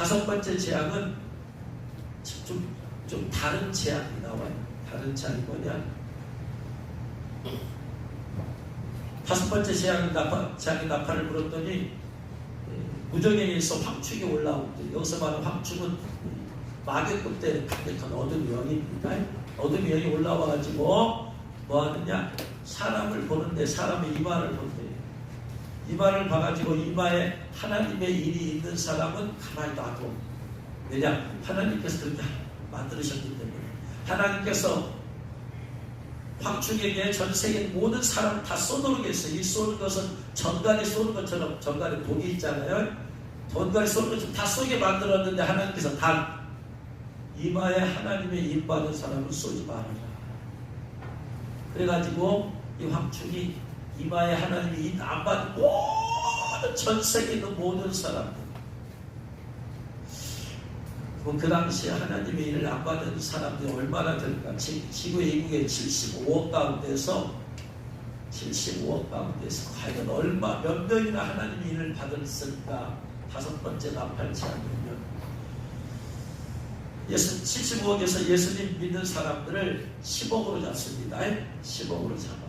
다섯 번째 재앙은 좀 다른 재앙이 나와요. 다른 재앙이 뭐냐? 다섯 번째 재앙이 나팔을 불었더니 무정에서 황축이 올라오고, 여기서 말하는 황축은 마귀급 때 강력한 어둠 영입니다. 어둠 영이 올라와가지고 뭐 하느냐? 사람을 보는데, 사람의 이마를 본대. 이마를 봐가지고 이마에 하나님의 일이 있는 사람은 가만히 놔둬. 왜냐? 하나님께서 그렇게 만들으셨기 때문에. 하나님께서 황축에게 전 세계 모든 사람을 다 쏘도록 했어요. 이 쏘는 것은 전갈이 쏘는 것처럼, 전갈에 독이 있잖아요. 전갈이 쏘는 것처럼 다 쏘게 만들었는데, 하나님께서 단 이마에 하나님의 일 받은 사람을 쏘지 말아라. 그래가지고 이 황축이 이마에 하나님의 일 안 받은 모든 전 세계에 있는 모든 사람들, 그 당시에 하나님의 일을 안 받은 사람들이 얼마나 될까? 지구 인구의 75억 가운데서 과연 몇 명이나 하나님의 일을 받았을까? 다섯 번째 나팔 재앙이면 75억에서 예수님 믿는 사람들을 10억으로 잡습니다. 10억으로 잡아요.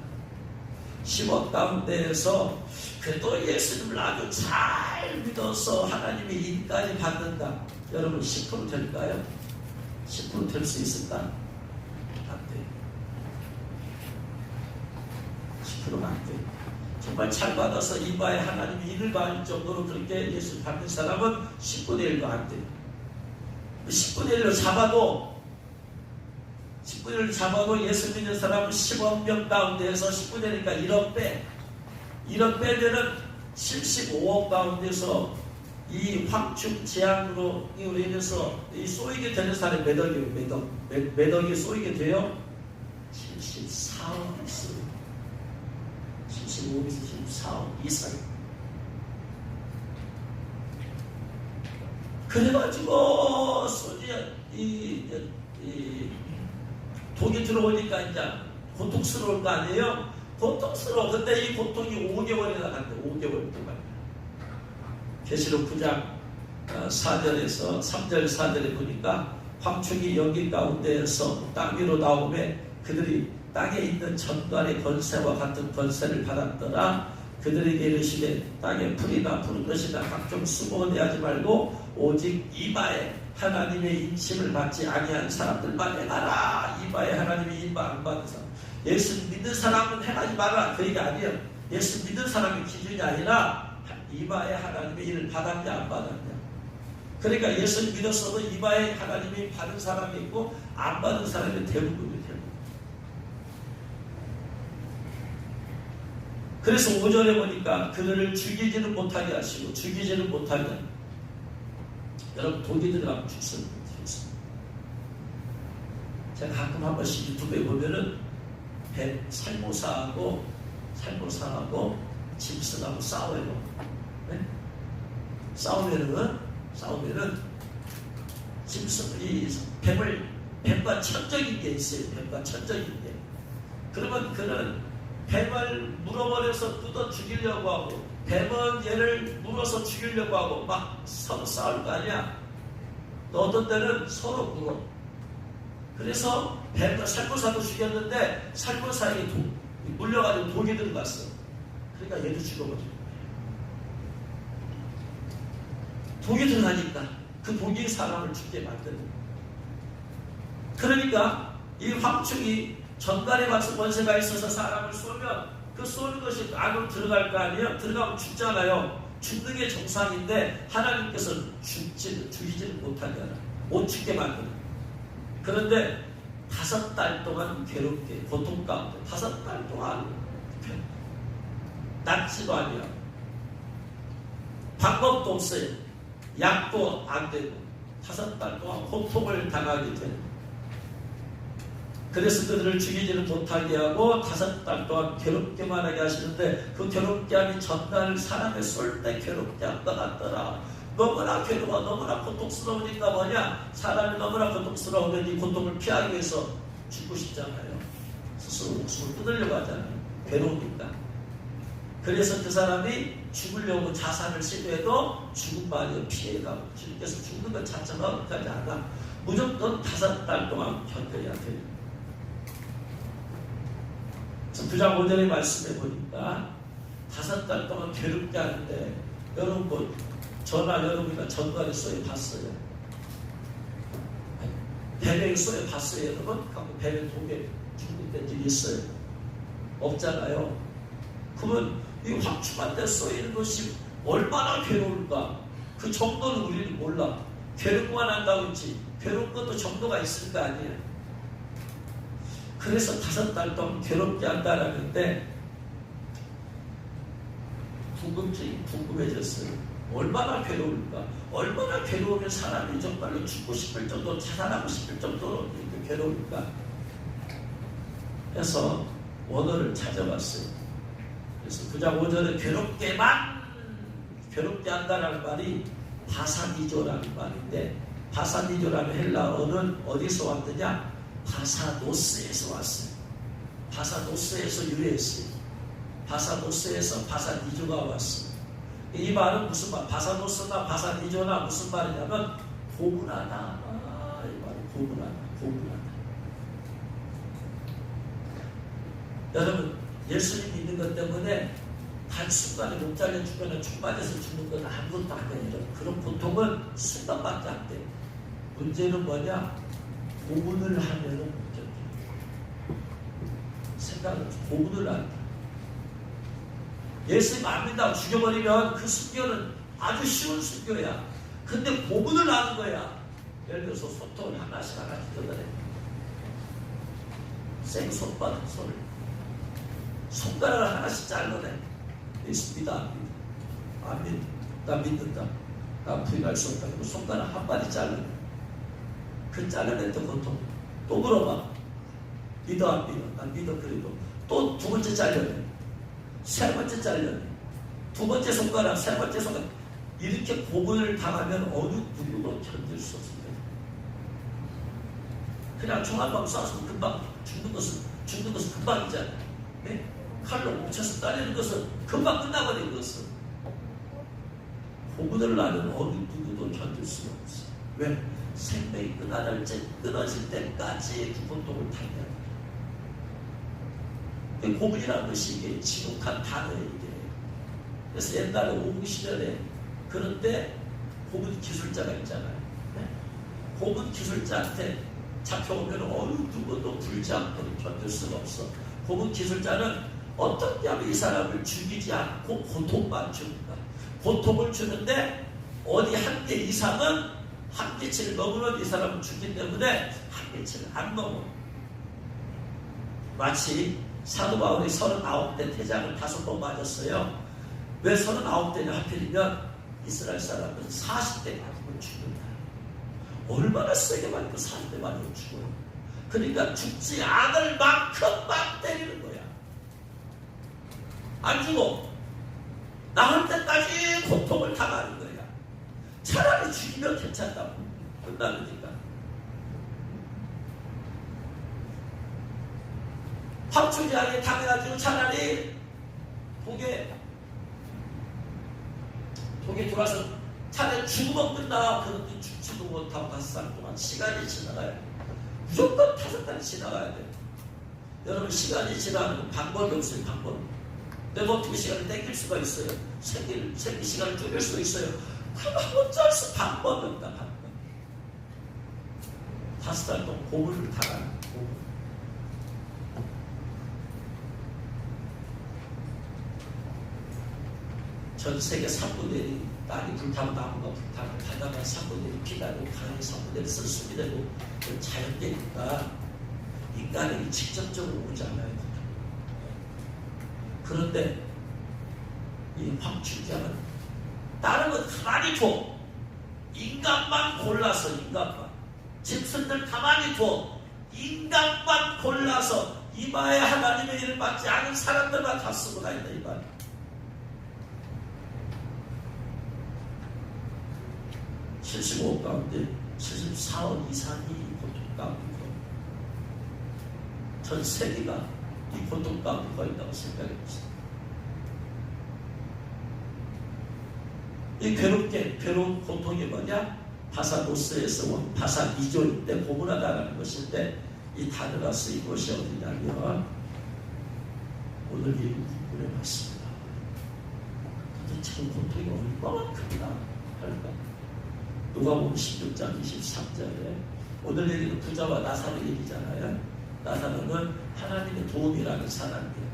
10억 가운데에서 그래도 예수님을 아주 잘 믿어서 하나님의 일까지 받는다. 여러분 10% 될까요? 10% 될 수 있을까? 안 돼. 10%가 안 돼. 정말 잘 받아서 이마에 하나님의 일을 받을 정도로 그렇게 예수 받는 사람은 10분의 1도 안 돼. 10분의 1로 잡아도 10분의 1을 잡아도 예수 믿는 사람은 10억 명 가운데에서 10분의 1이니까 1억 빼. 1억 빼면은 75억 가운데서 이 황축 재앙으로 인해서 이 쏘이게 되는 사람이 몇 억이에요? 몇 억이 쏘이게 돼요? 74억 있어요. 75억에서 74억 이상. 그래가지고 독이 들어오니까 이제 고통스러울 거 아니에요? 고통스러워. 근데 이 고통이 5개월이나 간대. 5개월 동안. 계시록 9장 4절에서 3절 4절에 보니까 황축이 여기 가운데에서 땅 위로 나오매 그들이 땅에 있는 전갈의 권세와 같은 권세를 받았더라. 그들에게 이르시되 땅에 풀이나 푸른 것이나 각종 수고를 내하지 말고 오직 이마에 하나님의 인심을 받지 아니한 사람들만 행하라. 이마에 하나님의 인심 안 받은 사람, 예수 믿는 사람은 행하지 말아라. 그 얘기 아니에요. 예수 믿는 사람의 기준이 아니라 이마에 하나님의 일을 받았냐 안 받았냐. 그러니까 예수 믿었어도 이마에 하나님이 받은 사람이 있고 안 받은 사람이 대부분이에요. 그래서 5절에 보니까 그들을 죽이지는 못하게 하시고, 죽이지는 못하게 합니다. 여러분 독이 들어가면 죽습니다. 제가 가끔 한 번씩 유튜브에 보면은 살모사하고 짐승하고 싸워요. 네? 싸우면은 뱀과 천적인 게 있어요. 뱀과 천적인 게. 그러면 그는 뱀을 물어버려서 뜯어 죽이려고 하고, 뱀은 얘를 물어서 죽이려고 하고 막 서로 싸울 거 아니야. 또 어떤 때는 서로 물어. 그래서 뱀과 살모사도 죽였는데 살모사에게 물려가지고 독이 들어갔어. 그러니까 얘도 죽어버린 거예요. 독이 들어가니까 그 독이 사람을 죽게 만드는 거예요. 그러니까 이 황축이 전갈의 권세가 있어서 사람을 쏘면 그 쏘는 것이 안으로 들어갈 거 아니에요? 들어가면 죽잖아요. 죽는 게 정상인데 하나님께서 죽이지는 못하게 하라. 못 죽게 만드는. 그런데 5달 동안 괴롭게 고통 가운데 5달 동안 낫지도 아니야. 방법도 없어요. 약도 안 되고 5달 동안 고통을 당하게 되는. 그래서 그들을 죽이지는 못하게 하고 5달 동안 괴롭게만 하게 하시는데, 그 괴롭게 함이 전날 사람을 쏠 때 괴롭게 한 것 같더라. 너무나 괴로워, 너무나 고통스러우니까 뭐냐? 사람이 너무나 고통스러우면 이 고통을 피하기 위해서 죽고 싶잖아요. 스스로 목숨을 끊으려고 하잖아요. 괴로우니까. 그래서 그 사람이 죽으려고 자살을 시도해도 죽음만이 피해가고 주님께서 죽는 것 자체가 끝까지 않아. 무조건 5달 동안 견뎌야 돼요. 그래서 9장 5절의 말씀에 보니까 5달 동안 괴롭게 하는데 여러분 뭐 저나 여러분이나 전관에 쏘여 봤어요. 배에 쏘여 봤어요 여러분? 배에 독에 죽는 데들이 있어요. 없잖아요. 그러면 이 확충한 데 쏘이는 것이 얼마나 괴로울까? 그 정도는 우리는 몰라. 괴롭고만 한다고 했지 괴로운 것도 정도가 있을 거 아니에요. 그래서 5달 동안 괴롭게 한다라는데 궁금증이 궁금해졌어요. 얼마나 괴로울까? 얼마나 괴로우면 사람이 정말로 죽고 싶을 정도로 자살하고 싶을 정도로 이렇게 괴로울까? 해서 원어를 찾아봤어요. 그래서 9장 5절에 괴롭게 한다는 말이 바사니조라는 말인데 바사니조라는 헬라어는 어디서 왔느냐? 바사노스에서 왔어요. 바사노스에서 유래했어요. 바사노스에서 바사니조가 왔어요. 이 말은 무슨 말? 바사노스나 바사니조나 무슨 말이냐면 고문하다. 이 말은 고문하다. 여러분 예수님 믿는 것 때문에 단순간에 못 잘려 죽거나 총 맞아서 죽는 건 아무것도 아니에요. 그런 고통은 순간밖에 안 돼요. 문제는 뭐냐? 고문을 하면은 문제다. 생각은 고문을 한다. 예수님 안 믿다고 죽여버리면 그 순교는 아주 쉬운 순교야. 근데 고문을 하는 거야. 예를 들어서 손톱을 하나씩 뜯어내. 생손바닥 손을 손가락을 하나씩 잘라내. 예수 믿어 안 믿어? 안 믿어. 나 믿는다. 나 부인할 수 없다. 그리고 손가락 한 마디 잘라내. 그 잘라냈던 고통 또 물어봐. 믿어 안 믿어? 난 믿어. 그래도 또 2번째 잘려내. 3번째 잘려내. 2번째 손가락, 3번째 손가락. 이렇게 고문을 당하면 어느 누구도 견딜 수 없습니다. 그냥 총 한 방 쏴서 금방 죽는 것은 금방이잖아요. 네? 칼로 뭉쳐서 따내는 것은 금방 끝나버린 것은 고문을 하는 어느 누구도 견딜 수가 없어요. 왜? 생명이 끊어질 때까지 그 고통을 당해야 돼요. 고문이라는 것이 이게 지독한 단어예요. 이게. 그래서 옛날에 오국 시절에 그런데 고문 기술자가 있잖아요. 네? 고문 기술자한테 잡혀오면 어느 누구도 불지 않고 견딜 수가 없어. 고문 기술자는 어떻게 하면 이 사람을 죽이지 않고 고통만 줍니다. 고통을 주는데 어디 한계 이상은 한계치를 넘으면 이 사람은 죽기 때문에 한계치를 안 넘어. 마치 사도 바울이 39대 태장을 5번 맞았어요. 왜 39대냐 하필이면 이스라엘 사람은 40대 맞으면 죽는다. 얼마나 세게 맞고 40대 맞으면 죽어요. 그러니까 죽지 않을 만큼 막 때리는 거야. 안 죽어. 나올 때까지 고통을 당하는 거야. 차라리 죽이면 괜찮다고. 끝나니까. 황초지하게 당해가지고 차라리 독에 들어와서 차라리 죽으면 끝나. 그런데 죽지도 못하고 5살 동안 시간이 지나가야 돼. 무조건 5달이 지나가야 돼. 여러분 시간이 지나면 방법이 없어요. 방법. 내가 어떻게 시간을 땡길 수가 있어요? 생기 시간을 줄일 수 있어요. 그럼 어쩔 수 방법이 없다. 방법. 5달 동안 고문을 당하는 고문. 전 세계 3분의 1이 땅이 불타고 나무가 불타고 바다가 3분의 1이 피나고 강이 3분의 1이 쓸수있게 되고 자연계니까 인간에게 직접적으로 오지 않아요. 그런데 이 황충자는 다른 건 가만히 둬. 인간만 골라서 인간만. 짐승들 가만히 둬. 인간만 골라서 이마에 하나님의 일을 받지 않은 사람들만 다 쓰고 다닌다 이 말. 75억 가운데 74억 이상이 고통 가운데 전 세계가 이 고통 가운데 있다고 생각해보세요. 이 괴로운 고통이 뭐냐? 바사노스에서 온 바사 2조일 때 고문하다라는 것인데, 이 단어가 쓰인 것이 어디냐면 오늘 이 부분에 맞습니다. 지금 고통이 얼마나 크구나 할까? 누가복음 16장 23절에 오늘 얘기는 부자와 나사로 얘기잖아요. 나사로는 하나님의 도움이라는 사람이에요.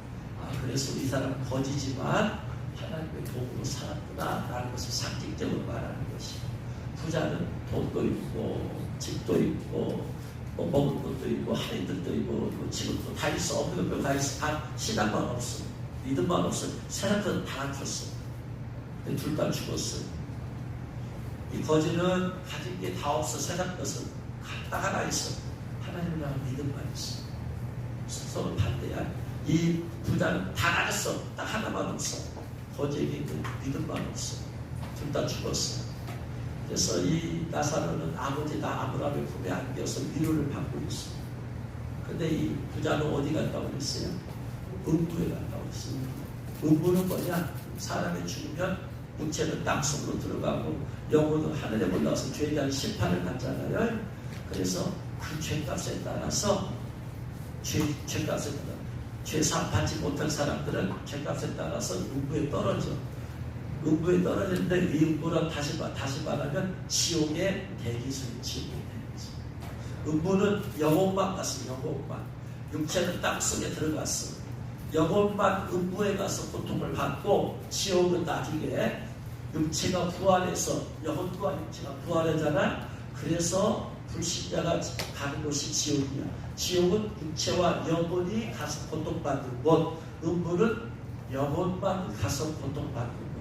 그래서 이 사람은 거지지만 하나님의 도움으로 살았구나 라는 것을 상징적으로 말하는 것이에요. 부자는 돈도 있고 집도 있고 먹을 것도 있고 할인들도 있고 지금도 다 있어. 없는 거 다 있어. 다 신앙만 없어. 믿음만 없어. 세상은 다 갖췄어. 근데 둘 다 죽었어. 이 거지는 가진 게 다 없어. 세상 것은 딱 하나 있어. 하나님이랑 믿음만 있어. 서로 반대야. 이 부자는 다 가졌어. 딱 하나만 없어. 거지에게 그 믿음만 없어. 둘 다 죽었어. 그래서 이 나사로는 아버지다 아브라함의 품에 안겨서 위로를 받고 있어. 근데 이 부자는 어디 갔다고 그랬어요? 음부에 갔다고 그랬어요. 음부는 뭐냐? 사람이 죽으면 육체는 땅속으로 들어가고 영혼은 하늘에 올라와서 죄에 대한 심판을 받잖아요. 그래서 그 죄값에 따라서 죄값에 따라 죄상 받지 못한 사람들은 죄값에 따라서 음부에 떨어져. 음부에 떨어지는데 이 음부는 다시 말하면 지옥의 대기수인 지옥의 대기수. 음부는 영혼만 갔어. 영혼만. 육체는 땅속에 들어갔어. 영혼만 음부에 가서 고통을 받고, 지옥은 나중에 육체가 부활해서, 영혼과 육체가 부활하잖아. 그래서 불신자가 가는 곳이 지옥이야. 지옥은 육체와 영혼이 가서 고통받는 곳, 음부는 영혼만 가서 고통받는 곳.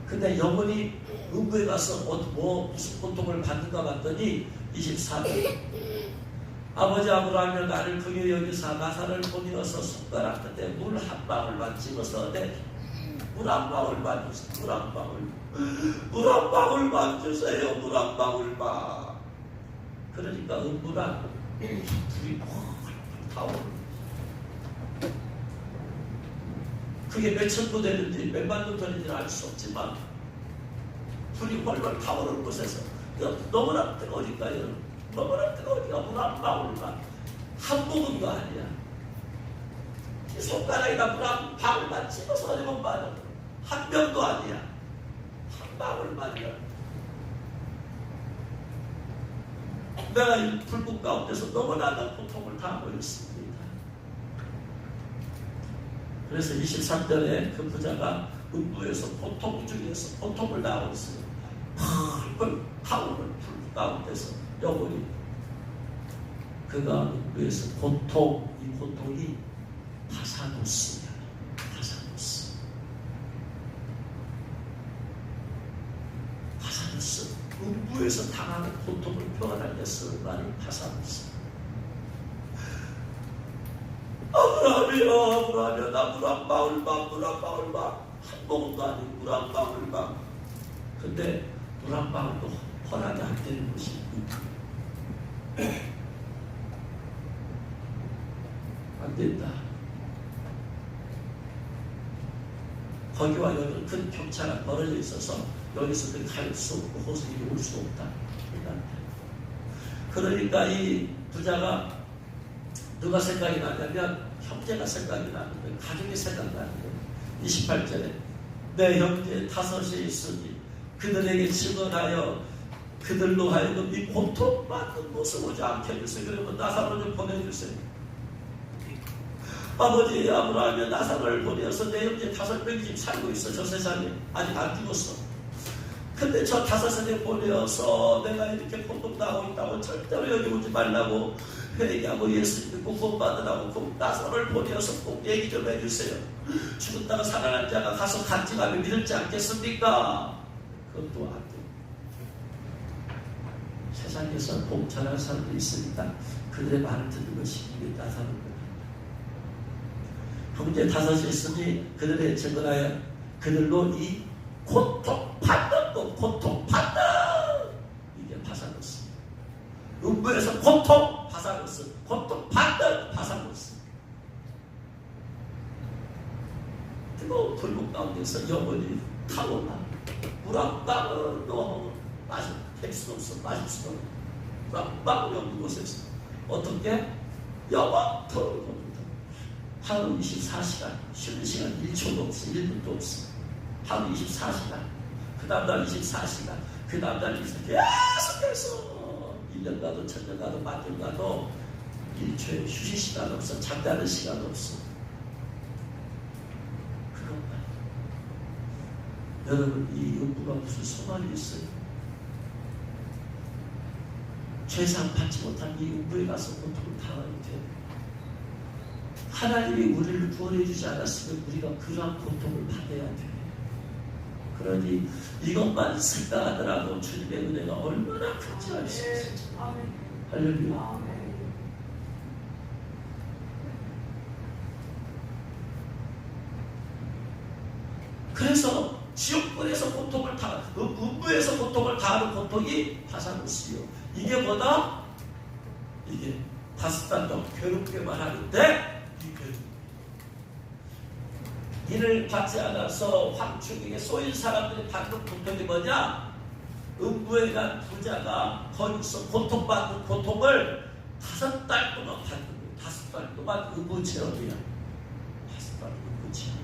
근데 영혼이 음부에 가서 무슨 고통을 받는가 봤더니 24절 아버지 아브라함이 나를 긍휼히 여기사 나사를 보내어서 손가락 끝에 물 한 방울만 찍어서 물 한 방울만 주세요. 물 한 방울만 주세요. 물 한 방울만. 그러니까 음부란 불이 펄펄 타오르는. 그게 몇천 도 되는지 몇만 도 되는지는 알 수 없지만 불이 펄펄 타오르는 곳에서 너무나 뜨거우니까요. 너무나 뜨거우니까 물 한 방울만, 한 모금도 아니야. 이 손가락에다 물 한 방울만 집어서 어디면 봐요. 한 병도 아니야. 한 방울만이야. 내가 이 불꽃 가운데서 너무나 고통을 당하고 있습니다. 그래서 23절에 그 부자가 음부에서 고통 중에서 고통을 당하고 있어요. 펄펄 타오르는 불 가운데서 영혼이, 그가 음부에서 이 고통이 바사노스야. 바사노스. 음부에서 당하는 고통을 표현할 때 쓰는 말이 바사노스. 아브라함이여 나 물 한 방울만 한 모금도 아니고 물 한 방울만. 근데 물 한 방울도 허락이 안 되는 것이 안 된다. 거기와 여기는 큰 격차가 벌어져 있어서 여기서 갈 수 없고 호수길이 올 수 없다. 그러니까 이 부자가 누가 생각이 나냐면 형제가 생각이 나는데, 가족이 생각나는데 28절에 내 형제 다섯이 있으니 그들에게 증언하여 그들로 하여금 이 고통받는 모습 오지 않게 해주세요. 그러면 나사로 좀 보내주세요. 아버지 아브라함이 나사로를 보내어서 내 형제 5명이 지금 살고 있어. 저 세상에 아직 안 죽었어. 근데 저 5명이 보내어서 내가 이렇게 고통당하고 있다고 절대로 여기 오지 말라고 회개하고 예수 믿고 구원받으라고 꼭 나사로를 보내어서 꼭 얘기 좀 해주세요. 죽었다가 살아난 자가 가서 간증하면 믿을지 않겠습니까? 그것도 안 돼. 세상에서 봉천할 사람도 있으니까 그들의 말을 듣는 것이 이게 나사로입니다. 형제 5이 있으니 그들의 증언하여 그들로 이 고통받는 것, 고통받는 이게 바사노스. 음부에서 고통 바사노스, 고통받는 바사노스. 뜨거운 불꽃 가운데서 영혼이 타오르나 물 될 수도 없어. 마실 수도 없어. 막이 없는 곳에서 어떻게? 영원토록 하루 24시간 쉬는 시간 1초도 없어. 1분도 없어. 하루 24시간 그 다음날 24시간 그 다음날 계속해서 1년 가도 1000년 가도 만년 가도 1초에 휴식 시간 없어. 잠자는 시간 없어. 그것만. 여러분 이 음부가 무슨 소망이 있어요? 죄상 받지 못한 이 음부에 가서 고통을 당하게 돼. 하나님이 우리를 구원해 주지 않았으면 우리가 그러한 고통을 받아야 돼. 그러니 이것만 생각하더라도 주님의 은혜가 얼마나 큰지 알 수 있어요. 할렐루야. 그래서 지옥불에서 고통을 음부에서 고통을 당하는 고통이 화산호수요. 이게 뭐다? 이게 5달 동안 괴롭게만 하는데 이를 받지 않아서 황충에게 쏘인 사람들이 받는 고통이 뭐냐? 음부에 간 부자가 거기서 고통받는 고통을 5달 동안 받는 거예요. 5달 동안 음부 체험이야. 5달 음부 체험.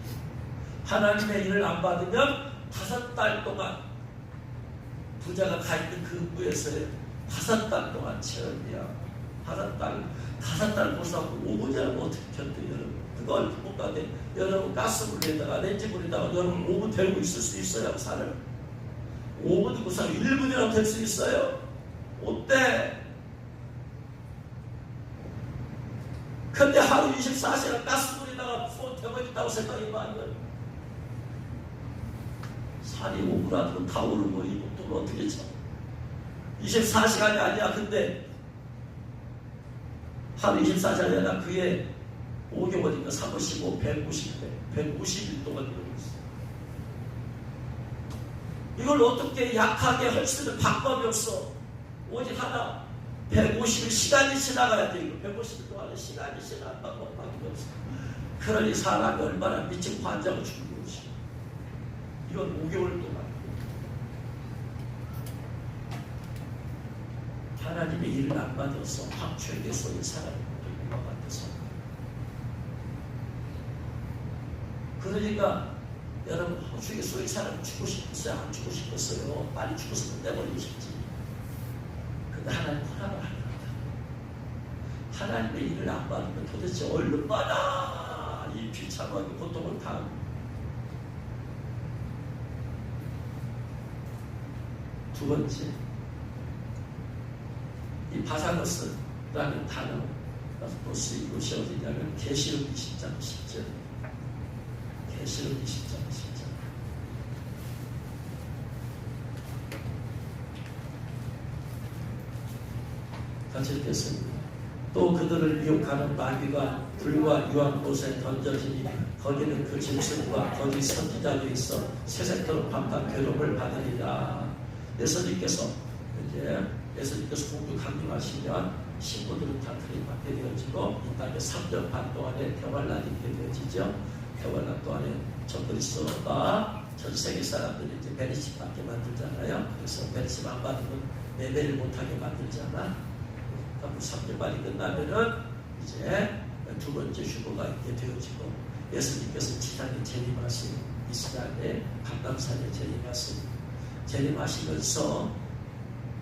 하나님의 일을 안 받으면 5달 동안 부자가 가 있는 그 음부에서의 5달 동안 체험이야. 5달 보상하고 5분이라고 어떻게 견뎌요, 여러분? 그걸 부분 가운데 여러분 가스불에다가 렌즈불에다가 여러분 5분 데우고 있을 수 있어요, 살을? 5분 구상 1분이라도 될 수 있어요? 어때? 근데 하루 24시간 가스불에다가 소 데워진다고 생각해봐. 살이 5분이라도 다 오르고 이 목도를 어떻게 쳐? 24시간이 아니야. 근데 하루 24시간이 아니라 그게 5개월이니까 355, 150일 동안 이러고 있어. 이걸 어떻게 약하게 할 수 있는 방법이 없어. 오직 하나, 150일 시간이 지나가야 돼. 이거 150일 동안에 시간이 지나갈 방법밖에 없어. 그러니 사람이 얼마나 미친 환장을 주는 거지. 이건 5개월 동안. 하나님의 일을 안 받아서 황초에게 쏘인 사람이 이와 같아서. 그러니까 여러분 황초에게 쏘인 사람이 죽고 싶었어요? 안 죽고 싶었어요? 빨리 죽었으면 내버리고 싶지. 근데 하나님 허락을 하는 거다. 하나님의 일을 안 받으면 도대체 얼마나 이 비참하게 고통을 당하고. 두 번째, 이 바사거스라는 단어 또 쓰인 곳이 어디냐면 계시록 20장 10절. 계시록 20장 10절. 같이 읽겠습니다. 또 그들을 미혹하는 마귀가 불과 유황 곳에 던져지니 거기는 그 짐승과 거기 선지자도 있어 세세토록 밤낮 괴롭을 받으리라. 예수님께서 공부 강림하시면 신부들은 다 들이받게 되어지고 이 땅에 3년 반 동안에 대환란이 있게 되어지죠. 대환란 동안에 전 그리스도가 전 세계 사람들이 이제 베리십 받게 만들잖아요. 그래서 베리십 안 받으면 매매를 못하게 만들잖아. 그럼 3년 반이 끝나면은 이제 두 번째 휴거가 있게 되어지고 예수님께서 지상에 재림하신 이스라엘의 감람산에 재림하시면서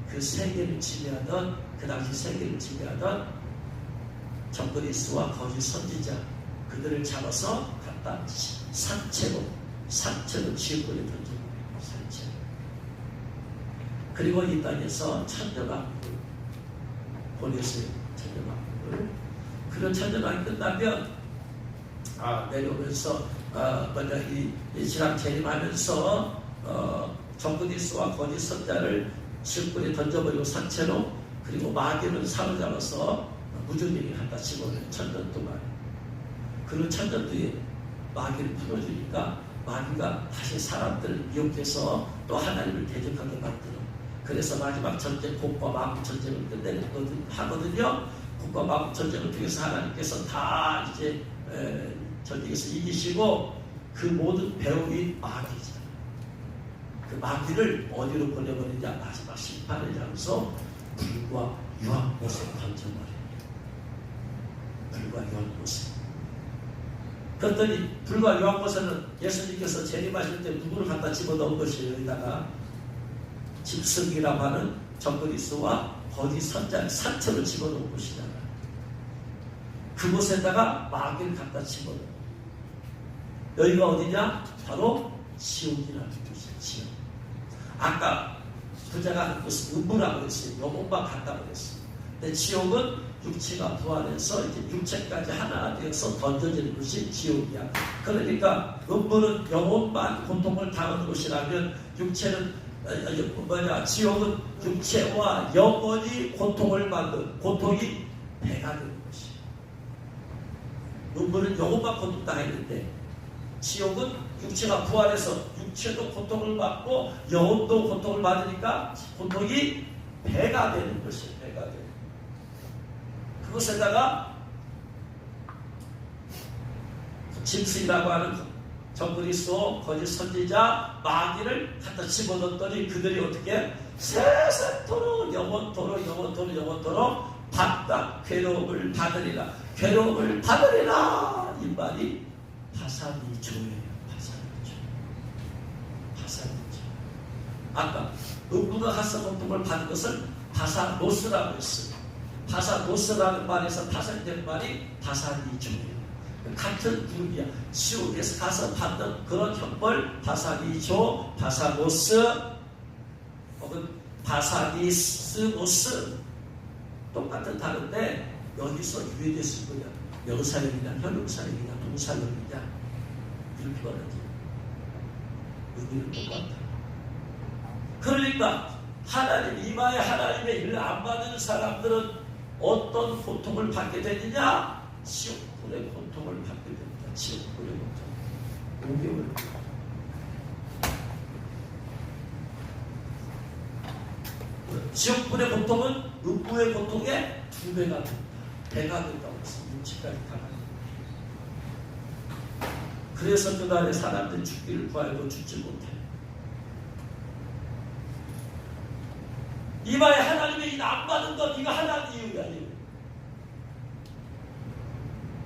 그 세계를 지배하던 그 당시 세계를 지배하던 정그리스와 거짓 선지자 그들을 잡아서 갖다 산채로 지옥불에 던져버려요. 산채로. 그리고 이 땅에서 천년왕국을 보냈어요. 천년왕국을. 그런 천년왕국이 끝나면 내려오면서 이 지랑 재림하면서 정그리스와 거짓 선자를 지옥불에 던져버리고 산채로 그리고 마귀를 사로잡아서 무전쟁이 갖다 집어넣어요. 1000년 동안. 그 1000년 뒤에 마귀를 풀어주니까 마귀가 다시 사람들을 미혹해서 또 하나님을 대적하게 만들어. 그래서 마지막 전쟁, 곡과 마귀 전쟁을 하거든요. 곡과 마귀 전쟁을 통해서 하나님께서 다 이제 전쟁에서 이기시고 그 모든 배후인 마귀잖아요. 그 마귀를 어디로 보내버리냐? 마지막 심판의 장소 불과 유황못에 던져버려요. 불과 유황못에. 그랬더니 불과 유황못에는 예수님께서 재림하실 때 누구를 갖다 집어넣은 것이에요. 여기다가 집승이라고 하는 적그리스도와 거짓 선자를 산처를 집어넣은 곳이잖아요. 그곳에다가 마귀를 갖다 집어넣어요. 여기가 어디냐? 바로 지옥이라는 곳이에요. 지옥. 아까 부자가 무슨 음부라고 그랬어요. 영혼만 간다고 그랬어요. 근데 지옥은 육체가 부활해서 이제 육체까지 하나 되어서 던져지는 것이 지옥이야. 그러니까 음부는 영혼만 고통을 당하는 곳이라면 지옥은 육체와 영혼이 고통을 받는 고통이 배가 되는 것이에요. 음부는 영혼만 고통당했는데 지옥은 육체가 부활해서 육체도 고통을 받고 영혼도 고통을 받으니까 고통이 배가 되는 것이에요. 배가 되는. 그곳에다가 짐승이라고 하는 적그리스도 거짓 선지자 마귀를 갖다 집어넣었더니 그들이 어떻게 세세토록 영원토록 받다 괴로움을 받으리라. 괴로움을 받으리라. 이 말이 파산이조예요. 파산이조. 아까 음부가 가서 고통을 받은 것을 파사노스라고 했어요. 파사노스라는 말에서 파생된 말이 파산이조예요. 같은 그룹이야. 지옥에서 가서 받는 그런 형벌 파사니조, 파사노스 혹은 파사니스노스 똑같은 다른데 여기서 유예됐을 거야. 명사형이냐 현명사형이냐 동사형이냐 이렇게 말하지. 의미는 똑같다. 그러니까 하나님 이마에 하나님의 일을 안 받는 사람들은 어떤 고통을 받게 되느냐? 지옥불의 고통을 받게 됩니다. 지옥불의 고통. 5개월. 지옥불의 고통은 음부의 고통의 2배가 된다. 배가 된다고 했습니다. 육체까지 당하는. 그래서 그날에 사람들이 죽기를 구하여도 죽지 못해. 이마에 하나님의 일 안 받은 것 이거 하나님 이유가 아니에요.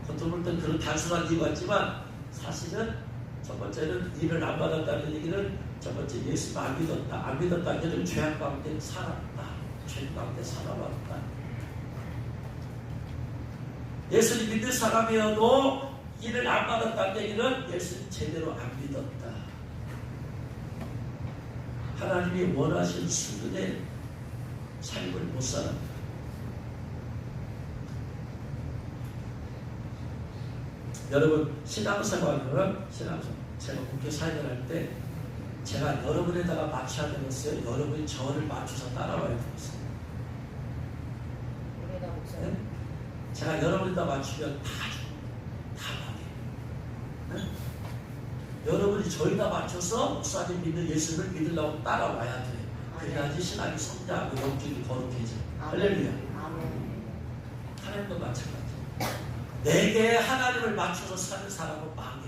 겉으로 볼 땐 그런 단순한 이유 같지만 사실은 첫 번째는 일을 안 받았다는 얘기는 첫 번째 예수 안 믿었다. 안 믿었다는 얘기는 죄악 가운데 살았다. 죄 가운데 살아왔다. 예수님 믿는 사람이어도 일을 안 받았다는 얘기는 예수님 제대로 안 믿었다. 하나님이 원하신 수준의 삶을 못 살았다. 여러분 신앙생활은 제가 국회 사역을 할 때 제가 여러분에다가 맞춰야 되겠어요. 여러분이 저를 맞춰서 따라와야 되겠어요. 네? 제가 여러분에다 맞추면 다 망해. 네? 여러분이 저희다 맞춰서 목사님 믿는 예수를 믿으려고 따라와야 돼. 그래야지 신앙이 성장하고 영적이 거룩해져. 할렐루야. 하나님도 마찬가지. 내게 하나님을 맞춰서 사는 사람은 망해.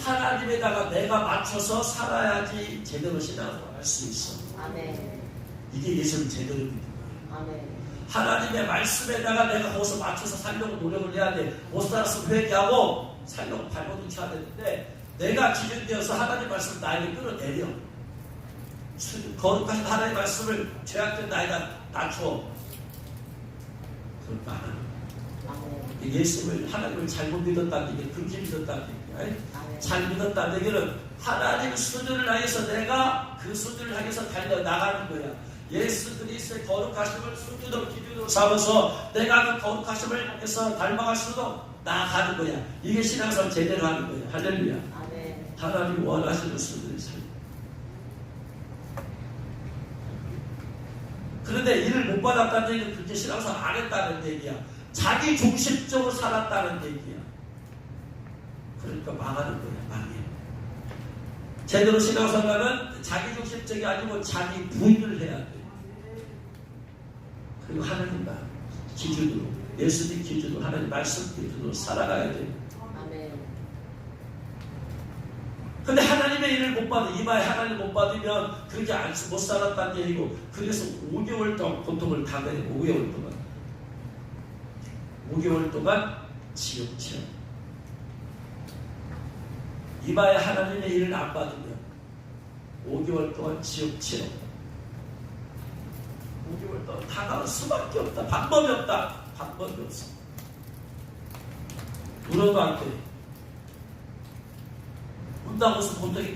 하나님에다가 내가 맞춰서 살아야지 제대로 신앙생활 할 수 있어. 이게 예수를 제대로 믿는 거예요. 하나님의 말씀에다가 내가 거기서 맞춰서 살려고 노력을 해야 돼. 못 살았으면 회개하고 살려고 발버둥 쳐야 되는데 내가 기준되어서 하나님 말씀을 나에게 끌어내려. 거룩하신 하나님의 말씀을 죄악된 나에다 낮춰. 그걸 안 하는 거야. 예수를 하나님을 잘못 믿었다는 얘기는 그렇게 믿었다는 얘기야. 잘 믿었다는 얘기는 하나님 수준을 향해서 내가 그 수준을 향해서 달려나가는 거야. 예수 그리스도의 거룩하심을 수준으로 기준으로 삼아서 내가 그 거룩하심을 향해서 닮아갈 수도 나아가는 거야. 이게 신앙생활 제대로 하는 거야. 할렐루야. 하나님 원하시는 수준을 살려. 그런데 일을 못 받았다는 얘기는 그렇게 신앙생활 안 했다는 얘기야. 자기 중심적으로 살았다는 얘기야. 그러니까 망하는 거야. 망해. 제대로 신앙생활은 자기 중심적이 아니고 자기 부인을 해야 돼. 그리고 하나님과 기준으로 예수님 기준으로 하나님 말씀 기준으로 살아가야 돼. 근데 하나님의 일을 못 받으면, 이마에 하나님 못 받으면 그렇게 못 살았다는 얘기고, 그래서 5개월 동안 고통을 다 내리고 5개월 동안 지옥 체험. 이마에 하나님의 일을 안 받으면 5개월 동안 지옥 체험. 5개월 동안 당할 수밖에 없다. 방법이 없다. 방법이 없어. 울어도 안 돼. 운다고 해서 고통이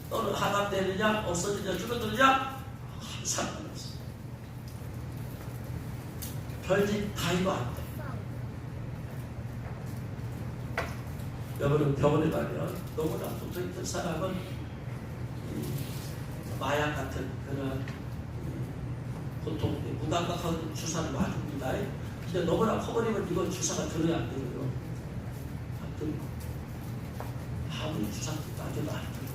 하강되느냐, 없어지냐, 줄어드느냐, 상관없어. 별짓 다 이거 안 돼. 여러분, 병원에 가면 너무나 고통이 큰 사람은 마약 같은 그런 고통, 무감각한 주사를 놔줍니다. 근데 너무나 커버리면 이건 주사가 들어야 안 돼요. 안 들고. 아무리 주사도 놔줘도 안 들고.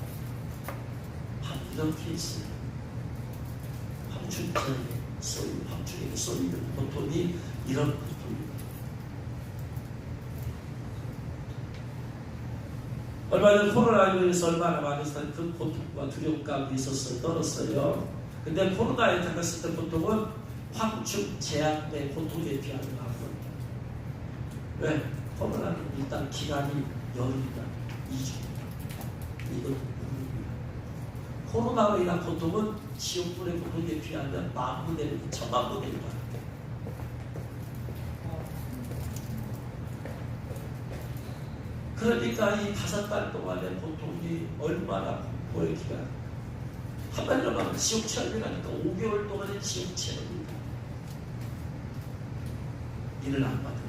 이런 케이스. 함축에게 쏠리는 고통이 이런 고통입니다. 얼마 전 코로나로 인해서 얼마나 많은 사람이 그 고통과 두려움 가운데 있었어요. 떨었어요. 근데 코로나에 당했을 때 고통은 황축 제약의 고통에 비하면 안 됩니다. 왜? 코로나는 일단 기간이 열흘이다. 2주. 이건 무릎이야. 코로나로 인한 고통은 지옥불의 고통에 비하면 10,000배 내지 10,000,000배 내지 받는다. 그러니까 이 5달 동안의 고통이 얼마나 공포의 기간. 한마디로 말하면 지옥 체험이라니까 5개월 동안의 지옥 체험입니다. 이를 안 받으면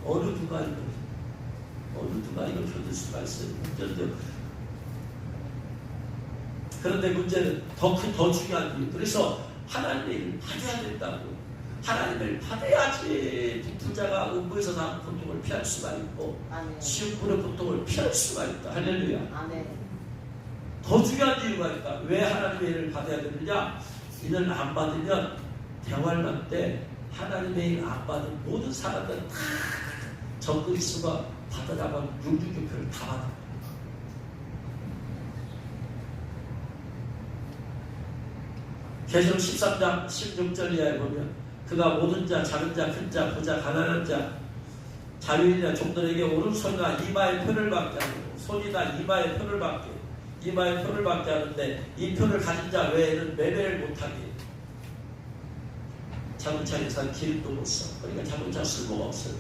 어느 누가 이걸 견딜 수가 있어요. 그런데 문제는 더 중요한 이유. 그래서 하나님의 일을 받아야 된다고. 하나님을 받아야지 부자가 음부에서 나온 고통을 피할 수가 있고, 지옥불의 고통을 피할 수가 있다. 할렐루야. 아멘. 더 중요한 이유가 있다. 왜 하나님의 일을 받아야 되느냐? 이를 안 받으면 대활란 때 하나님의 일을 안 받은 모든 사람들은 다 적그리스도가 받아나간 666표를 다 받아. 계시록 13장 16절 이하에 보면 그가 모든 자, 작은 자, 큰 자, 부자, 가난한 자, 자유인이나 종들에게 오른손이나 이마의 표를 받게 하고, 손이나 이마의 표를 받게, 이마의 표를 받게 하는데, 이 표를 가진 자 외에는 매매를 못하게. 자동차 회사 기름도 못 써. 그러니까 자동차 쓸모가 없어요.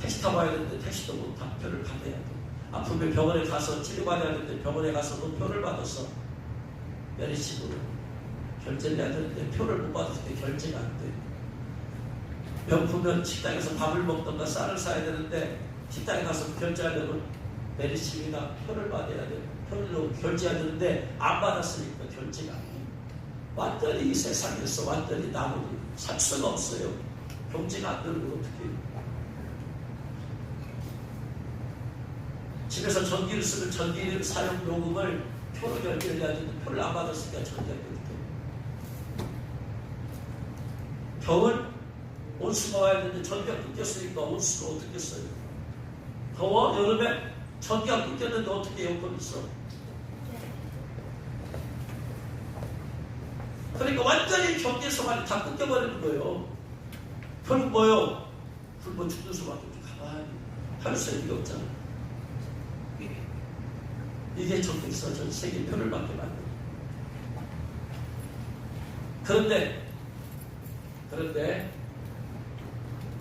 택시 타고 와야 되는데 택시도 못 타. 표를 받아야 돼. 아프면 병원에 가서 치료받아야 되는데 병원에 가서도 표를 받아서 면회식으로 결제를 해야 되는데 표를 못 받을 때 결제가 안 돼. 명품은 식당에서 밥을 먹던가 쌀을 사야 되는데 식당에 가서 결제하려면 메리심이나 표를 받아야 돼. 표로 결제해야 되는데 안 받았으니까 결제가 안 돼. 완전히 이 세상에서 완전히 나머지 살 수가 없어요. 경제가 안 되는 걸 어떻게 해요? 집에서 전기를 쓰면 전기 사용 요금을 표로 결제해야 되는데 표를 안 받았으니까 전기가 끊겨. 겨울 온수가 와야 되는데 전기가 끊겼으니까 온수가 어떻게 써요? 더워? 여름에 전기가 끊겼는데 어떻게 에어컨이 있어? 그러니까 완전히 경제에서만 다 끊겨버리는 거예요. 결국 뭐요? 굶어 죽는 수밖에 없죠. 가만히 할 수 있는 게 없잖아. 이게 적겠어. 전 세계 표를 받게 만든. 그런데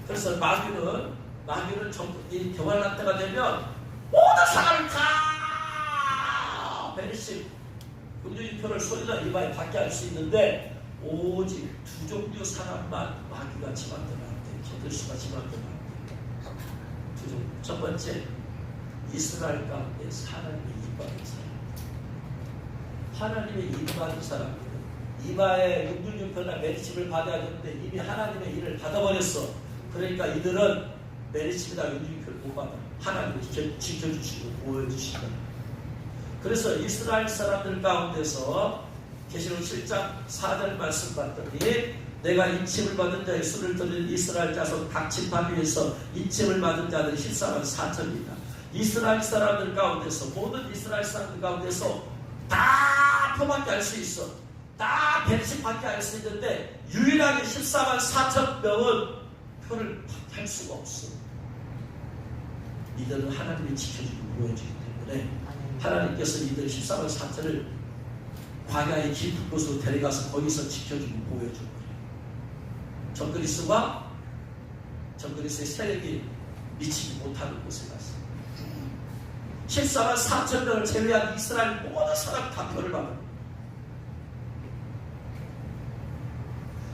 그래서 마귀는 이 대환란 때가 되면 모든 사람을 다 베리심 금주지표를 소리나 이마에 받게 할 수 있는데 오직 두 종류 사람만 마귀가 지만들면 안 돼. 견딜수가 지만들면 안 돼. 두 종류. 첫 번째, 이스라엘 가운데 하나님의 일 받은 사람. 하나님의 일 받은 사람들은 이마에 666표나 메리침을 받아야 되는데 이미 하나님의 일을 받아버렸어. 그러니까 이들은 메리침이나 666표를 못 받아. 하나님이 지켜주시고 보여주시고. 그래서 이스라엘 사람들 가운데서 계시록 7장 4절 말씀 봤더니 내가 인침을 받은 자의 수를 들은 이스라엘 자손 각 지파 위에서 인침을 받은 자들이 14만 4천이다. 이스라엘 사람들 가운데서, 모든 이스라엘 사람들 가운데서 다 표밖에 알 수 있어. 다 110밖에 알 수 있는데 유일하게 14만 4천 명은 표를 할 수가 없어. 이들은 하나님이 지켜주고 보여주기 때문에 하나님께서 이들 14만 4천을 광야의 깊은 곳으로 데려가서 거기서 지켜주고 보여주고 그래요. 정그리스의 세력이 미치지 못하는 곳에 갔어요. 14만 4천 명을 제외한 이스라엘 모든 사람 다 표를 받아요.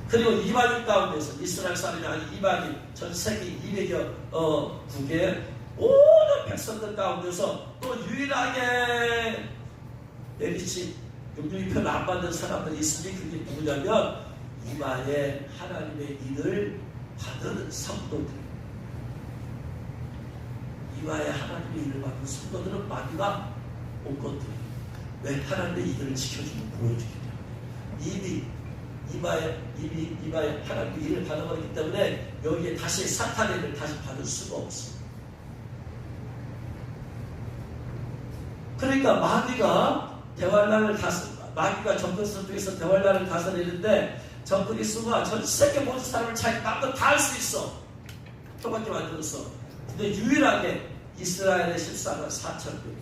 그리고 이방인 가운데서 이스라엘 사람이 아닌 이방인 전 세계 200여 국의 모든 백성들 가운데서 또 유일하게 메리치 용주의표를 안 받는 사람들이 있으니 그게 누구냐면 이마에 하나님의 일을 받은 성도들. 이마에 하나님의 일을 받은 성도들은 마귀가 온 것들. 왜? 하나님의 일을 지켜주고 보여주기 때문에. 이마에 하나님의 일을 받아버리기 때문에 여기에 다시 사탄의 일을 다시 받을 수가 없어. 그러니까 마귀가 정그리스 쪽에서 대환란을 다스리는데 정그리스가 전 세계 모든 사람을 자기 마음대로 다 할 수 있어. 표밖에 만들었어. 근데 유일하게 이스라엘의 14만 4천 명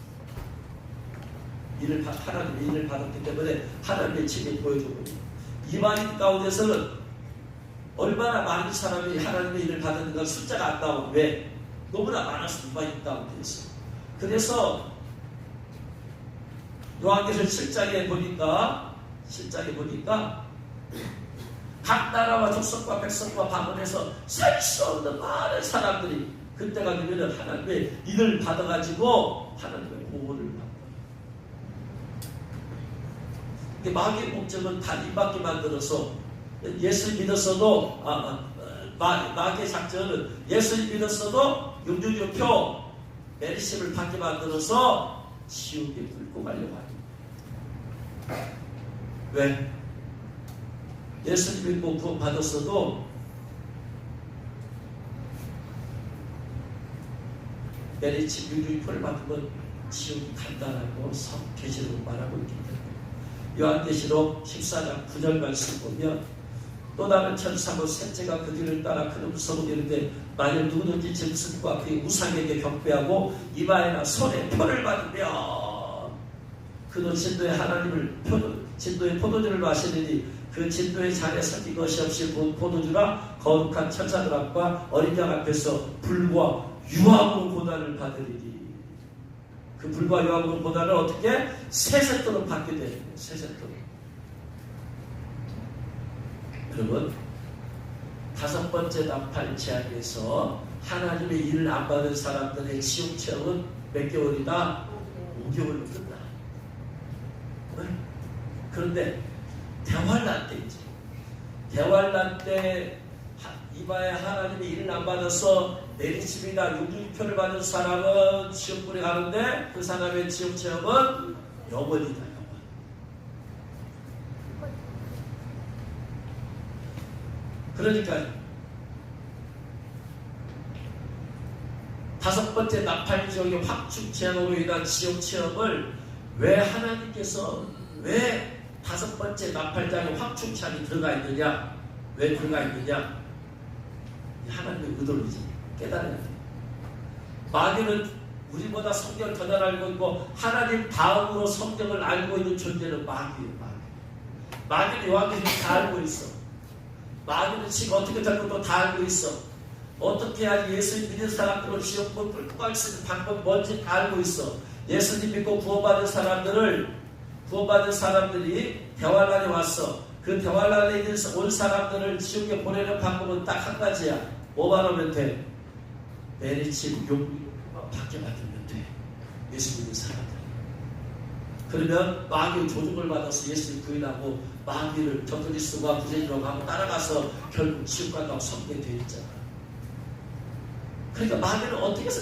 하나님의 일을 받았기 때문에 하나님의 징을 보여주고 이방인 가운데서는 얼마나 많은 사람이 하나님의 일을 받았는가 숫자가 안 나와. 왜? 너무나 많았어. 이방인 가운데서. 그래서 요한계시록 7장에 보니까 각 나라와 족속과 백성과 방언에서 셀 수 없는 많은 사람들이 그때가 되면 하나님의 일을 받아가지고 하나님의 보호를 받는. 마귀의 목적은 다 입맞게 만들어서 예수를 믿었어도 마귀의 작전은 예수를 믿었어도 용주의표 메리심을 받게 만들어서 지옥에 끌고 가려고 합니다. 왜? 예수를 믿고 구원 받았어도 메리치 유주의표를 받으면 지옥이 간다라고 계시록을 말하고 있기 때문에 요한계시록 14장 9절 말씀 보면 또 다른 천사가 셋째가 그 뒤를 따라 큰 음성으로 이르되 만일 누구든지 짐승과 그의 우상에게 경배하고 이마에나 손에 표를 받으면 그도 진도의 진도의 포도주를 마시느니 그 진도의 잔에 섞인 것이 없이 포도주라 거룩한 천사들 앞과 어린 양 앞에서 불과 유황으로 고난을 받으리니 그 불과 유황으로 고난을 어떻게? 세세토록 받게 되는 거예요. 세세토록. 여러분, 다섯 번째 나팔 제약에서 하나님의 일을 안 받은 사람들의 지옥 체험은 몇 개월이다? 5개월로 끝나. 그런데 대환란 때이지. 대환란 때 이마에 하나님의 일을 안 받아서 내리침이나 용주의표를 받은 사람은 지옥불에 가는데 그 사람의 지옥 체험은 영원이다. 그러니까 다섯 번째 나팔 지옥의 확축 제한으로 인한 지옥 체험을 왜 하나님께서 왜 다섯 번째 나팔장에 확축 제한이 들어가 있느냐? 왜 들어가 있느냐? 하나님의 의도를 이제 깨달아야 돼. 마귀는 우리보다 성경을 더 잘 알고 있고 하나님 다음으로 성경을 알고 있는 존재는 마귀예요. 마귀는 요한계시록 다 알고 있어. 마귀는 지금 어떻게 될 것도 다 알고 있어. 어떻게 해야지 예수님 믿는 사람들을 지옥불 끌고 갈 수 있는 방법 뭔지 다 알고 있어. 예수님 믿고 구원받은 사람들이 대환란에 왔어. 그 대환란에 온 사람들을 지옥에 보내는 방법은 딱 한 가지야. 뭐만 하면 돼? 메리침 용 받게 만들면 돼. 예수 믿는 사람들. 그러면 마귀의 조종을 받아서 예수를 부인하고 마귀를 정그리스도가 구제주라고 하고 따라가서 결국 지옥 간다고 선포되어 있잖아. 그러니까 마귀는 어떻게 해서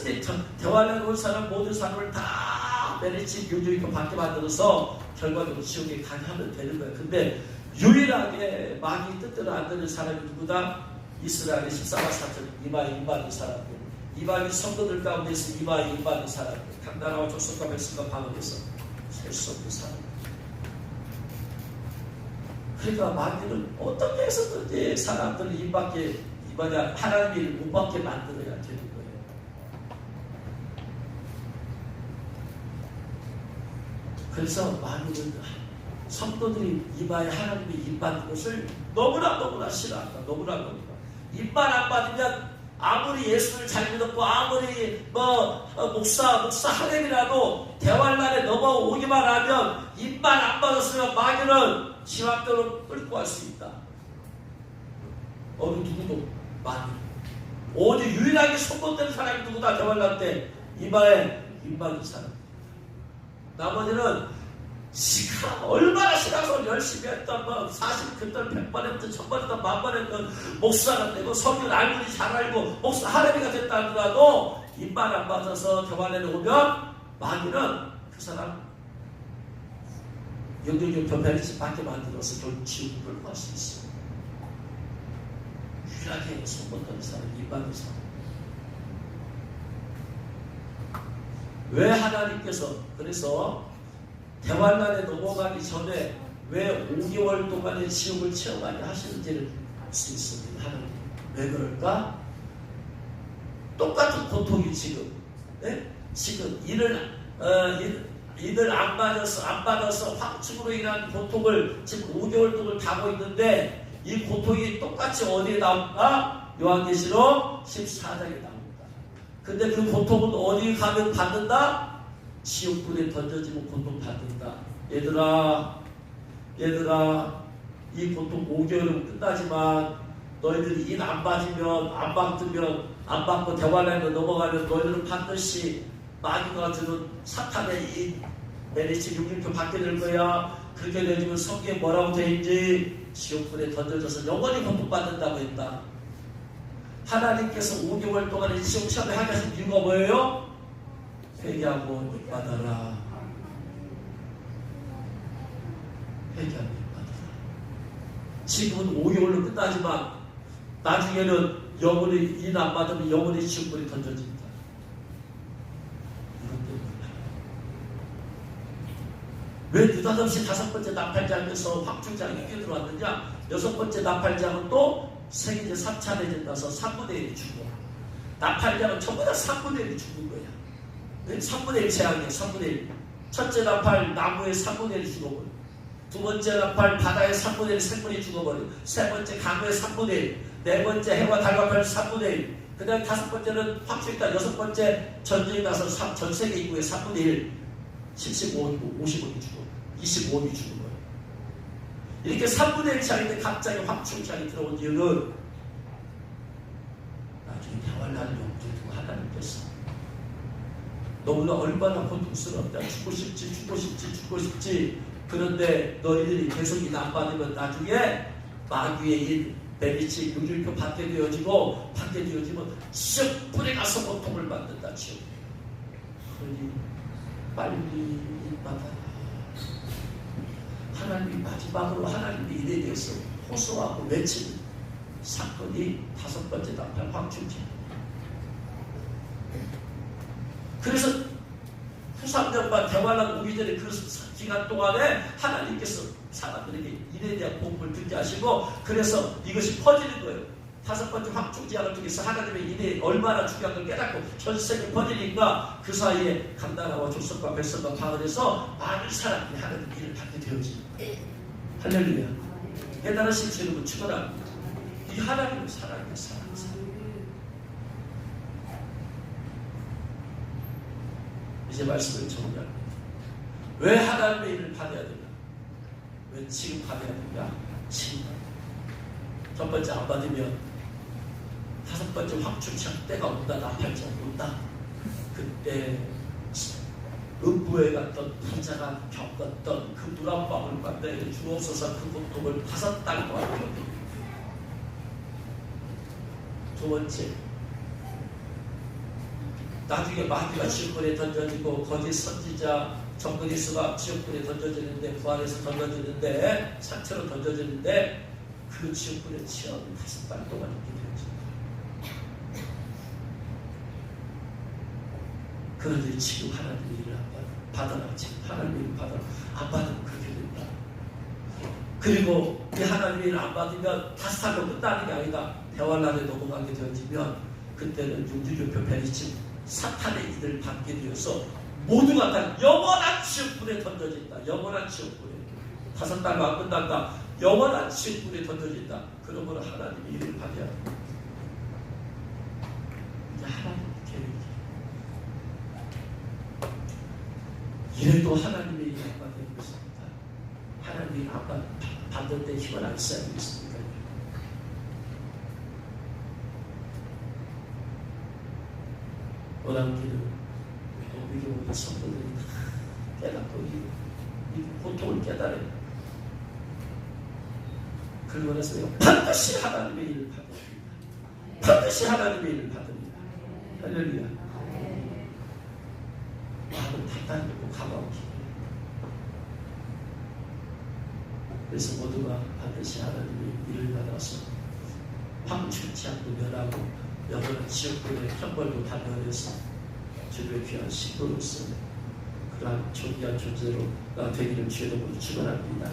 대환란에 온 사람 모든 사람을 다 메리침 용주의표 받게 만들어서 결과적으로 지옥에 가게 하면 되는 거야. 근데 유일하게 마귀 뜻대로 안 되는 사람이 누구다? 이스라엘의 14만 4천 이마에 임받은 사람들. 이방인 성도들 가운데서 이방인 받은 사람들, 간단하고 족속과 백성과 방언에서 셀 수 없는 사람들. 그러니까 마귀는 어떻게 해서든지 사람들을 하나님이 못 받게 만들어야 되는 거예요. 그래서 마귀는 성도들이 이마에 하나님이 입 받는 것을 너무나 싫어한다. 너무나. 입만 안 받으면 아무리 예수를 잘 믿었고 아무리 목사 하렘이라도 대환란에 넘어오기만 하면 입만 안 받았으면 마귀는 지왕대로 끌고 갈 수 있다. 어느 누구도 마귀. 오직 유일하게 손본되는 사람이 누구다? 대환란 때 이마에 입 받은 사람. 나머지는 얼마나 신앙을 열심히 했던 40번, 100번 했던 1000번 했던 1000번 했던 목사가 되고 성경 알고니 잘 알고 목사 하나님이가 됐다 하더라도 입만 안 받아서 교환에 오면 마귀는 그 사람 영적인 변변에서 밖에 만들어서 지옥을 끌고 갈 수 있어요. 유일하게 손본던 사람, 입 받은 사람. 왜 하나님께서 그래서 대환란에 넘어가기 전에 왜 5개월 동안의 지옥을 체험하게 하시는지를 알 수 있습니다. 하나님. 왜 그럴까? 똑같은 고통이 지금, 네? 지금 이들 안 받아서 확증으로 인한 고통을 지금 5개월 동안 당하고 있는데 이 고통이 똑같이 어디에 나올까? 요한계시록 14장에 나옵니다. 근데 그 고통은 어디 가면 받는다? 지옥불에 던져지면 고통받는다. 얘들아 이 고통 5개월은 끝나지만 너희들이 인 안 받으면 안 받고 대환란에 넘어가면 너희들은 반드시 마귀가 주는 사탄의 이 메리츠 6일표 받게 될 거야. 그렇게 되면 성경에 뭐라고 되어 있는지 지옥불에 던져져서 영원히 고통받는다고 했다. 하나님께서 5개월 동안의 지옥 시험에 하게 하신 이유가 뭐예요? 회개하고 못 받아라. 회개하고 못 받아라. 지금은 5개월로 끝나지만 나중에는 영원히 인 안 받으면 영원히 지옥불에 던져집니다. 이것 때문에 왜 느닷없이 5번째 나팔장에서 확증장이 끼어들어왔느냐? 6번째 나팔장은 또 세계제 3차례 된다서 3분의 1이 죽어. 나팔장은 전부 다 3분의 1이 죽은 거야. 3분의 1 재앙이에요. 3분의 1. 첫째 나팔 나무에 3분의 1이 죽어버려. 두 번째 나팔 바다에 3분의 1 생물이 죽어버려. 세 번째 강우에 3분의 1. 네 번째 해와 달과 별 3분의 1. 그 다음에 5번째는 확실히다. 6번째 전쟁이 나서 전 세계 인구의 3분의 1. 75원이고 50원이 죽어. 25원이 죽은 거예요. 이렇게 3분의 1 차례인데 갑자기 확충장이 들어온 이유는 나중에 대환란을 용두고 하나님께서 너무나 얼마나 고통스럽다. 죽고 싶지. 그런데 너희들이 계속 일 안 받으면 나중에 마귀의 일, 메리츠 6일표 받게 되어지면 지옥불에 가서 고통을 받는다. 지옥. 그러니 빨리 일 받아라. 하나님이 마지막으로 하나님의 일에 대해서 호소하고 외치는 사건이 5번째 나팔 확충기. 그래서 후삼년반 대환란 오기 전에 그 기간 동안에 하나님께서 사람들에게 일에 대한 복음을 듣게 하시고 그래서 이것이 퍼지는 거예요. 5번째 확충지향을 통해서 하나님의 일이 얼마나 중요한 걸 깨닫고 전 세계에 퍼지니까 그 사이에 감나라와 족속과 백성과 방언에서 많은 사람들이 하나님 일을 받게 되어집니다. 할렐루야. 깨달으신 주 여러분 축원합니다. 이 하나님을 사랑해. 이제 말씀을 정리합니다. 왜 하나님의 일을 받아야 되냐? 왜 지금 받아야 되냐? 지금. 첫 번째 안 받으면 5번째 확충창 때가 온다. 나팔장 온다. 그때 음부에 갔던 부자가 겪었던 그 물한방울 만나게 주옵소서. 그 고통을 5달 동안 겪습니다. 두 번째, 나중에 마귀가 지옥불에 던져지고 거짓 선지자 정그리스가 지옥불에 던져지는데 부활해서 던져지는데 상처로 던져지는데 그 지옥불의 체험이 5달 동안 있게 되어집니다. 그런데 지금 하나님의 일을 안 받아라. 지금 하나님의 일을 받아라. 안 받으면 그렇게 된다. 그리고 이 하나님의 일을 안 받으면 다시 살고 끝나는 게 아니다. 대환란에 넘어가게 되어지면 그때는 윤주교표 베리침 사탄의 일을 받게 되어서 모두가 다 영원한 지옥불에 던져진다. 영원한 지옥불에. 5달로 안 끝난다. 영원한 지옥불에 던져진다. 그러므로 하나님의 일을 받아야 합니다. 이게 하나님 계획이에요. 이래도 하나님의 일을 안 받는 것입니다. 하나님의 일을 안 받는 데 힘을 안 써야 되겠습니까? 오랑기는 우리 모든 성도들이 다 깨닫고 이 고통을 깨달아요. 그러고 나서요, 반드시 하나님의 일을 받습니다. 반드시 하나님의 일을 받습니다. 할렐루야. 마음을 단단히 먹고 가만히. 그래서 모두가 반드시 하나님의 일을 받아서 황출치 않고 면하고 영원한 지옥불의 형벌도 받아내서 주님의 귀한 식구로서 그러한 존귀한 존재로 되기를 주의 이름으로 축원합니다.